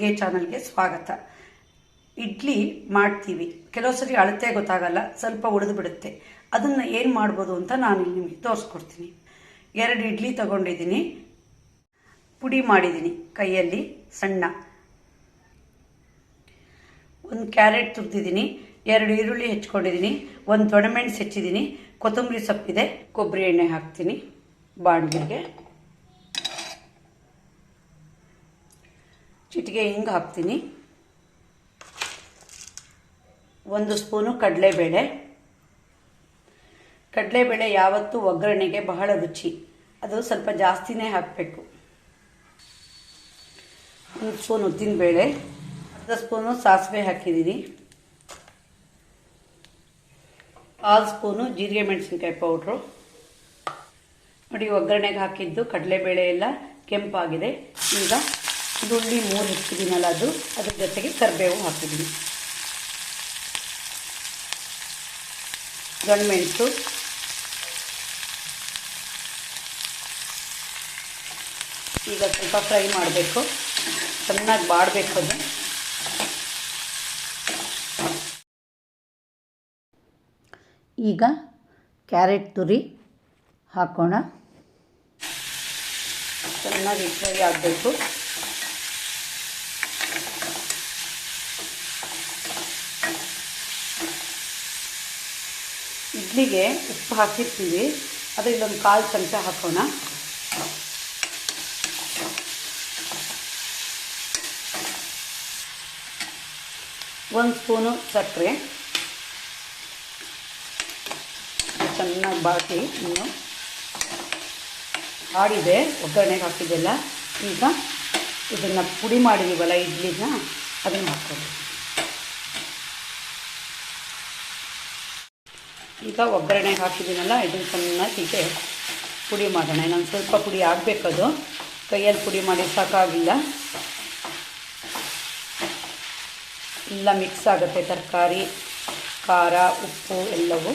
ಅಡುಗೆ ಚಾನಲ್ಗೆ ಸ್ವಾಗತ. ಇಡ್ಲಿ ಮಾಡ್ತೀವಿ, ಕೆಲವು ಸರಿ ಅಳತೆ ಗೊತ್ತಾಗಲ್ಲ, ಸ್ವಲ್ಪ ಉಳಿದು ಬಿಡುತ್ತೆ. ಅದನ್ನು ಏನು ಮಾಡ್ಬೋದು ಅಂತ ನಾನು ಇಲ್ಲಿ ನಿಮಗೆ ತೋರಿಸ್ಕೊಡ್ತೀನಿ. 2 ಇಡ್ಲಿ ತಗೊಂಡಿದ್ದೀನಿ, ಪುಡಿ ಮಾಡಿದ್ದೀನಿ ಕೈಯಲ್ಲಿ ಸಣ್ಣ. 1 ಕ್ಯಾರೆಟ್ ತುರಿದಿದ್ದೀನಿ, 2 ಈರುಳ್ಳಿ ಹೆಚ್ಚಿಕೊಂಡಿದ್ದೀನಿ, 1 ದೊಣ್ಣೆಮೆಣಸು ಹೆಚ್ಚಿದ್ದೀನಿ, ಕೊತ್ತಂಬರಿ ಸೊಪ್ಪಿದೆ, ಕೊಬ್ಬರಿ ಎಣ್ಣೆ ಹಾಕ್ತೀನಿ ಬಾಣಲಿಗೆ, ಚಿಟಿಕೆ ಹಿಂಗೆ ಹಾಕ್ತೀನಿ, 1 ಸ್ಪೂನು ಕಡಲೆಬೇಳೆ. ಕಡಲೆಬೇಳೆ ಯಾವತ್ತೂ ಒಗ್ಗರಣೆಗೆ ಬಹಳ ರುಚಿ, ಅದು ಸ್ವಲ್ಪ ಜಾಸ್ತಿನೇ ಹಾಕಬೇಕು. 1 ಸ್ಪೂನ್ ಉದ್ದಿನಬೇಳೆ, ಅರ್ಧ ಸ್ಪೂನು ಸಾಸಿವೆ ಹಾಕಿದ್ದೀನಿ, 1/2 ಸ್ಪೂನು ಜೀರಿಗೆ ಮೆಣಸಿನ್ಕಾಯಿ ಪೌಡ್ರು. ನೋಡಿ, ಒಗ್ಗರಣೆಗೆ ಹಾಕಿದ್ದು ಕಡಲೆಬೇಳೆ ಎಲ್ಲ ಕೆಂಪಾಗಿದೆ. ಈಗ ಈರುಳ್ಳಿ 3 ಹೆಚ್ಚಿದ್ದೀನಲ್ಲ, ಅದ್ರ ಜೊತೆಗೆ ಕರಿಬೇವು ಹಾಕಿದ್ದೀನಿ, ದೊಣ್ಣೆಮೆಣಸು, ಈಗ ಸ್ವಲ್ಪ ಫ್ರೈ ಮಾಡಬೇಕು, ಚೆನ್ನಾಗಿ ಬಾಡಬೇಕು ಅದು. ಈಗ ಕ್ಯಾರೆಟ್ ತುರಿ ಹಾಕೋಣ, ಚೆನ್ನಾಗಿ ಫ್ರೈ ಆಗಬೇಕು. ಇಡ್ಲಿಗೆ ಉಪ್ಪು ಹಾಕಿರ್ತೀವಿ, ಅದು ಇಲ್ಲೊಂದು 1/4 ಚಮಚ ಹಾಕೋಣ. ಒಂದು ಸ್ಪೂನು ಸಕ್ಕರೆ, ಚೆನ್ನಾಗಿ ಬಾಟಿ. ಇನ್ನು ಆಡಿದೆ, ಒಗ್ಗರಣೆಗೆ ಹಾಕಿದ್ದೆಲ್ಲ. ಈಗ ಇದನ್ನು ಪುಡಿ ಮಾಡಿದ್ದೀವಲ್ಲ ಇಡ್ಲಿನ, ಅದನ್ನು ಹಾಕ್ಕೊಂಡು ಈಗ ಒಗ್ಗರಣೆಗೆ ಹಾಕಿದ್ದೀನಲ್ಲ, ಇದನ್ನು ಚೆನ್ನಾಗಿ ಹೀಗೆ ಪುಡಿ ಮಾಡೋಣ. ಇನ್ನೊಂದು ಸ್ವಲ್ಪ ಪುಡಿ ಆಗಬೇಕದು, ಕೈಯಲ್ಲಿ ಪುಡಿ ಮಾಡಿ ಸಾಕಾಗಿಲ್ಲ. ಎಲ್ಲ ಮಿಕ್ಸ್ ಆಗುತ್ತೆ, ತರಕಾರಿ, ಖಾರ, ಉಪ್ಪು ಎಲ್ಲವೂ.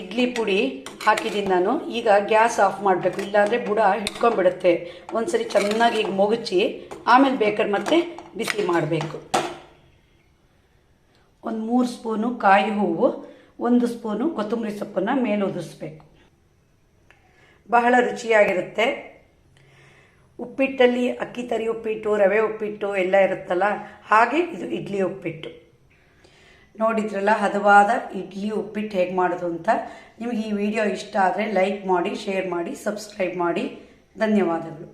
ಇಡ್ಲಿ ಪುಡಿ ಹಾಕಿದ್ದೀನಿ ನಾನು. ಈಗ ಗ್ಯಾಸ್ ಆಫ್ ಮಾಡಬೇಕು, ಇಲ್ಲಾಂದರೆ ಬುಡ ಹಿಡ್ಕೊಂಡ್ಬಿಡುತ್ತೆ. ಒಂದ್ಸರಿ ಚೆನ್ನಾಗಿ ಈಗ ಮೊಗಚಿ ಆಮೇಲೆ ಬೇಕಾದ್ರೆ ಮತ್ತೆ ಬಿಸಿ ಮಾಡಬೇಕು. 3 ಸ್ಪೂನು ಕಾಯಿ ಹೂವು, 1 ಸ್ಪೂನು ಕೊತ್ತಂಬರಿ ಸೊಪ್ಪನ್ನು ಮೇಲೆ ಉದುರಿಸ್ಬೇಕು. ಬಹಳ ರುಚಿಯಾಗಿರುತ್ತೆ. ಉಪ್ಪಿಟ್ಟಲ್ಲಿ ಅಕ್ಕಿ ತರಿ ಉಪ್ಪಿಟ್ಟು, ರವೆ ಉಪ್ಪಿಟ್ಟು ಎಲ್ಲ ಇರುತ್ತಲ್ಲ, ಹಾಗೆ ಇದು ಇಡ್ಲಿ ಉಪ್ಪಿಟ್ಟು. ನೋಡಿದ್ರಲ್ಲ ಹದವಾದ ಇಡ್ಲಿ ಉಪ್ಪಿಟ್ಟು ಹೇಗೆ ಮಾಡೋದು ಅಂತ. ನಿಮಗೆ ಈ ವಿಡಿಯೋ ಇಷ್ಟ ಆದರೆ ಲೈಕ್ ಮಾಡಿ, ಶೇರ್ ಮಾಡಿ, ಸಬ್ಸ್ಕ್ರೈಬ್ ಮಾಡಿ. ಧನ್ಯವಾದಗಳು.